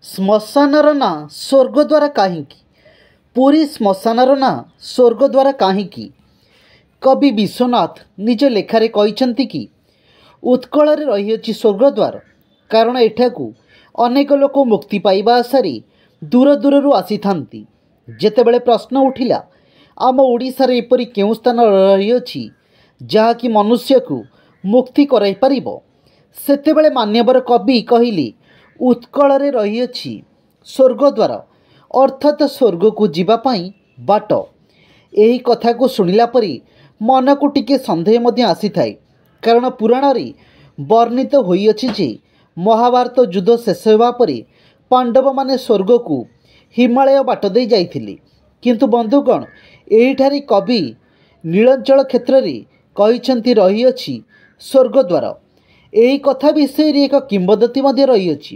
ଶ୍ମଶାନର ନାଁ ସ୍ୱର୍ଗଦ୍ୱାର କାହିଁକି? ପୁରୀ ଶ୍ମଶାନର ନାଁ ସ୍ୱର୍ଗଦ୍ୱାର କାହିଁକି? କବି ବିଶ୍ୱନାଥ ନିଜ ଲେଖାରେ କହିଛନ୍ତି କି ଉତ୍କଳରେ ରହିଅଛି ସ୍ୱର୍ଗଦ୍ୱାର, କାରଣ ଏଠାକୁ ଅନେକ ଲୋକ ମୁକ୍ତି ପାଇବା ଆଶାରେ ଦୂର ଦୂରରୁ ଆସିଥାନ୍ତି। ଯେତେବେଳେ ପ୍ରଶ୍ନ ଉଠିଲା ଆମ ଓଡ଼ିଶାରେ ଏପରି କେଉଁ ସ୍ଥାନ ରହିଅଛି ଯାହାକି ମନୁଷ୍ୟକୁ ମୁକ୍ତି କରାଇପାରିବ, ସେତେବେଳେ ମାନ୍ୟବର କବି କହିଲେ ଉତ୍କଳରେ ରହିଅଛି ସ୍ୱର୍ଗଦ୍ୱାର, ଅର୍ଥାତ୍ ସ୍ୱର୍ଗକୁ ଯିବା ପାଇଁ ବାଟ। ଏହି କଥାକୁ ଶୁଣିଲା ପରେ ମନକୁ ଟିକେ ସନ୍ଦେହ ମଧ୍ୟ ଆସିଥାଏ, କାରଣ ପୁରାଣରେ ବର୍ଣ୍ଣିତ ହୋଇଅଛି ଯେ ମହାଭାରତ ଯୁଦ୍ଧ ଶେଷ ହେବା ପରେ ପାଣ୍ଡବମାନେ ସ୍ୱର୍ଗକୁ ହିମାଳୟ ବାଟ ଦେଇ ଯାଇଥିଲେ। କିନ୍ତୁ ବନ୍ଧୁଗଣ, ଏହିଠାରେ କବି ନୀଳାଚଳ କ୍ଷେତ୍ରରେ କହିଛନ୍ତି ରହିଅଛି ସ୍ୱର୍ଗଦ୍ୱାର। ଏହି କଥା ବିଷୟରେ ଏକ କିମ୍ବଦନ୍ତୀ ମଧ୍ୟ ରହିଅଛି।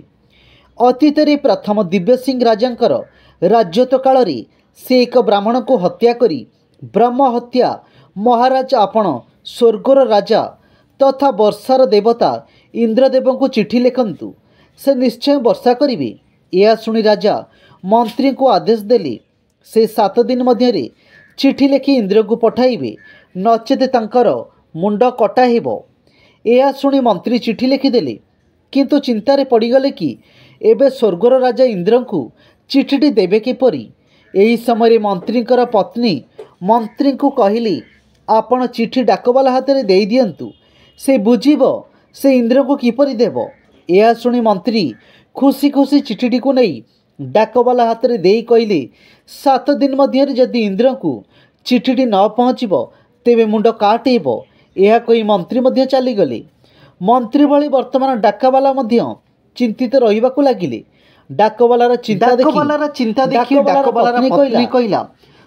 ଅତୀତରେ ପ୍ରଥମ ଦିବ୍ୟସିଂହ ରାଜାଙ୍କର ରାଜତ୍ୱ କାଳରେ ସେ ଏକ ବ୍ରାହ୍ମଣକୁ ହତ୍ୟା କରି ବ୍ରହ୍ମ ହତ୍ୟା ମହାରାଜ ଆପଣ ସ୍ୱର୍ଗର ରାଜା ତଥା ବର୍ଷାର ଦେବତା ଇନ୍ଦ୍ରଦେବଙ୍କୁ ଚିଠି ଲେଖନ୍ତୁ, ସେ ନିଶ୍ଚୟ ବର୍ଷା କରିବେ। ଏହା ଶୁଣି ରାଜା ମନ୍ତ୍ରୀଙ୍କୁ ଆଦେଶ ଦେଲେ ସେ 7 ଦିନ ମଧ୍ୟରେ ଚିଠି ଲେଖି ଇନ୍ଦ୍ରଙ୍କୁ ପଠାଇବେ, ନଚେତ ତାଙ୍କର ମୁଣ୍ଡ କଟା ହେବ। ଏହା ଶୁଣି ମନ୍ତ୍ରୀ ଚିଠି ଲେଖିଦେଲେ, କିନ୍ତୁ ଚିନ୍ତାରେ ପଡ଼ିଗଲେ କି ଏବେ ସ୍ୱର୍ଗର ରାଜା ଇନ୍ଦ୍ରଙ୍କୁ ଚିଠିଟି ଦେବେ କିପରି? ଏହି ସମୟରେ ମନ୍ତ୍ରୀଙ୍କର ପତ୍ନୀ ମନ୍ତ୍ରୀଙ୍କୁ କହିଲେ ଆପଣ ଚିଠି ଡାକବାଲା ହାତରେ ଦେଇଦିଅନ୍ତୁ, ସେ ବୁଝିବ ସେ ଇନ୍ଦ୍ରଙ୍କୁ କିପରି ଦେବ। ଏହା ଶୁଣି ମନ୍ତ୍ରୀ ଖୁସି ଖୁସି ଚିଠିଟିକୁ ନେଇ ଡାକବାଲା ହାତରେ ଦେଇ କହିଲେ 7 ଦିନ ମଧ୍ୟରେ ଯଦି ଇନ୍ଦ୍ରଙ୍କୁ ଚିଠିଟି ନ ପହଞ୍ଚିବ ତେବେ ମୁଣ୍ଡ କାଟ ହେବ। ଏହା କହି ମନ୍ତ୍ରୀ ମଧ୍ୟ ଚାଲିଗଲେ। ମନ୍ତ୍ରୀ ଭଳି ବର୍ତ୍ତମାନ ଡାକବାଲା ମଧ୍ୟ ଚିନ୍ତିତ ରହିବାକୁ ଲାଗିଲେ। ଡାକବାଲାର ଚିନ୍ତା ଦେଖି ଡାକବାଲାର ପତ୍ନୀ କହିଲା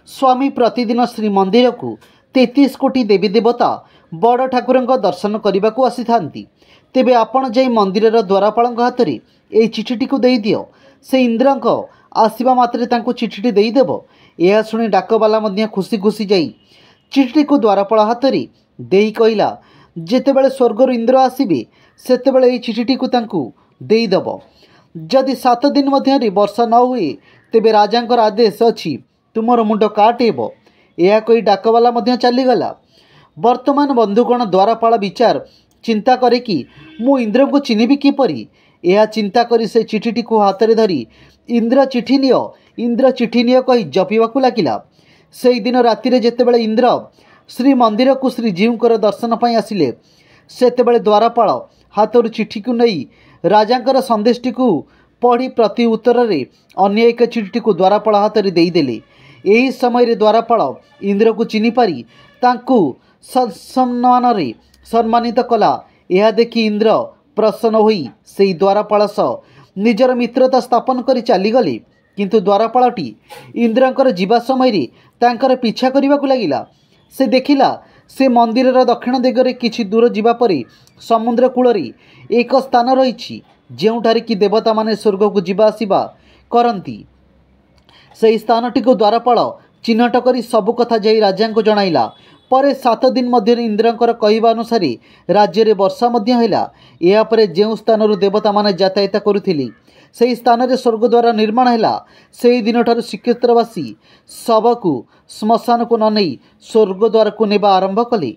ସ୍ୱାମୀ ପ୍ରତିଦିନ ଶ୍ରୀମନ୍ଦିରକୁ 33 କୋଟି ଦେବୀ ଦେବତା ବଡ଼ ଠାକୁରଙ୍କ ଦର୍ଶନ କରିବାକୁ ଆସିଥାନ୍ତି। ତେବେ ଆପଣ ଯାଇ ମନ୍ଦିରର ଦ୍ୱାରପାଳଙ୍କ ହାତରେ ଏହି ଚିଠିଟିକୁ ଦେଇଦିଅ, ସେ ଇନ୍ଦ୍ରଙ୍କ ଆସିବା ମାତ୍ରେ ତାଙ୍କୁ ଚିଠିଟି ଦେଇଦେବ। ଏହା ଶୁଣି ଡାକବାଲା ମଧ୍ୟ ଖୁସି ଖୁସି ଯାଇ ଚିଠିଟିକୁ ଦ୍ୱାରପାଳ ହାତରେ ଦେଇ କହିଲା ଯେତେବେଳେ ସ୍ୱର୍ଗରୁ ଇନ୍ଦ୍ର ଆସିବେ ସେତେବେଳେ ଏହି ଚିଠିଟିକୁ ତାଙ୍କୁ ଦେଇଦେବ। ଯଦି 7 ଦିନ ମଧ୍ୟରେ ବର୍ଷା ନ ହୁଏ ତେବେ ରାଜାଙ୍କର ଆଦେଶ ଅଛି ତୁମର ମୁଣ୍ଡ କାଟ ହେବ। ଏହା କହି ଡାକବାଲା ମଧ୍ୟ ଚାଲିଗଲା। ବର୍ତ୍ତମାନ ବନ୍ଧୁଗଣ, ଦ୍ୱାରପାଳ ବିଚାର ଚିନ୍ତା କରେ କି ମୁଁ ଇନ୍ଦ୍ରଙ୍କୁ ଚିହ୍ନିବି କିପରି? ଏହା ଚିନ୍ତା କରି ସେ ଚିଠିଟିକୁ ହାତରେ ଧରି ଇନ୍ଦ୍ର ଚିଠି ନିଅ, ଇନ୍ଦ୍ର ଚିଠି ନିଅ କହି ଜପିବାକୁ ଲାଗିଲା। ସେହିଦିନ ରାତିରେ ଯେତେବେଳେ ଇନ୍ଦ୍ର ଶ୍ରୀମନ୍ଦିରକୁ ଶ୍ରୀଜୀଉଙ୍କର ଦର୍ଶନ ପାଇଁ ଆସିଲେ, ସେତେବେଳେ ଦ୍ୱାରପାଳ ହାତରୁ ଚିଠିକୁ ନେଇ ରାଜାଙ୍କର ସନ୍ଦେଶଟିକୁ ପଢ଼ି ପ୍ରତି ଉତ୍ତରରେ ଅନ୍ୟ ଏକ ଚିଠିଟିକୁ ଦ୍ୱାରପାଳ ହାତରେ ଦେଇଦେଲେ। ଏହି ସମୟରେ ଦ୍ୱାରପାଳ ଇନ୍ଦ୍ରକୁ ଚିହ୍ନିପାରି ତାଙ୍କୁ ସମ୍ମାନରେ ସମ୍ମାନିତ କଲା। ଏହା ଦେଖି ଇନ୍ଦ୍ର ପ୍ରସନ୍ନ ହୋଇ ସେହି ଦ୍ୱାରପାଳ ସହ ନିଜର ମିତ୍ରତା ସ୍ଥାପନ କରି ଚାଲିଗଲେ। କିନ୍ତୁ ଦ୍ୱାରପାଳଟି ଇନ୍ଦ୍ରଙ୍କର ଯିବା ସମୟରେ ତାଙ୍କର ପିଛା କରିବାକୁ ଲାଗିଲା। ସେ ଦେଖିଲା ସେ ମନ୍ଦିରର ଦକ୍ଷିଣ ଦିଗରେ କିଛି ଦୂର ଯିବା ପରେ ସମୁଦ୍ର କୂଳରେ ଏକ ସ୍ଥାନ ରହିଛି ଯେଉଁଠାରେ କି ଦେବତାମାନେ ସ୍ୱର୍ଗକୁ ଯିବା ଆସିବା କରନ୍ତି। ସେହି ସ୍ଥାନଟିକୁ ଦ୍ୱାରପାଳ ଚିହ୍ନଟ କରି ସବୁ କଥା ଯାଇ ରାଜାଙ୍କୁ ଜଣାଇଲା। ପରେ 7 ଦିନ ମଧ୍ୟରେ ଇନ୍ଦ୍ରଙ୍କର କହିବା ଅନୁସାରେ ରାଜ୍ୟରେ ବର୍ଷା ମଧ୍ୟ ହେଲା। ଏହାପରେ ଯେଉଁ ସ୍ଥାନରୁ ଦେବତାମାନେ ଯାତାୟାତ କରୁଥିଲେ ସେହି ସ୍ଥାନରେ ସ୍ୱର୍ଗଦ୍ୱାର ନିର୍ମାଣ ହେଲା। ସେହି ଦିନଠାରୁ ଶ୍ରୀକ୍ଷେତ୍ରବାସୀ ଶବକୁ ଶ୍ମଶାନକୁ ନ ନେଇ ସ୍ୱର୍ଗଦ୍ୱାରକୁ ନେବା ଆରମ୍ଭ କଲେ।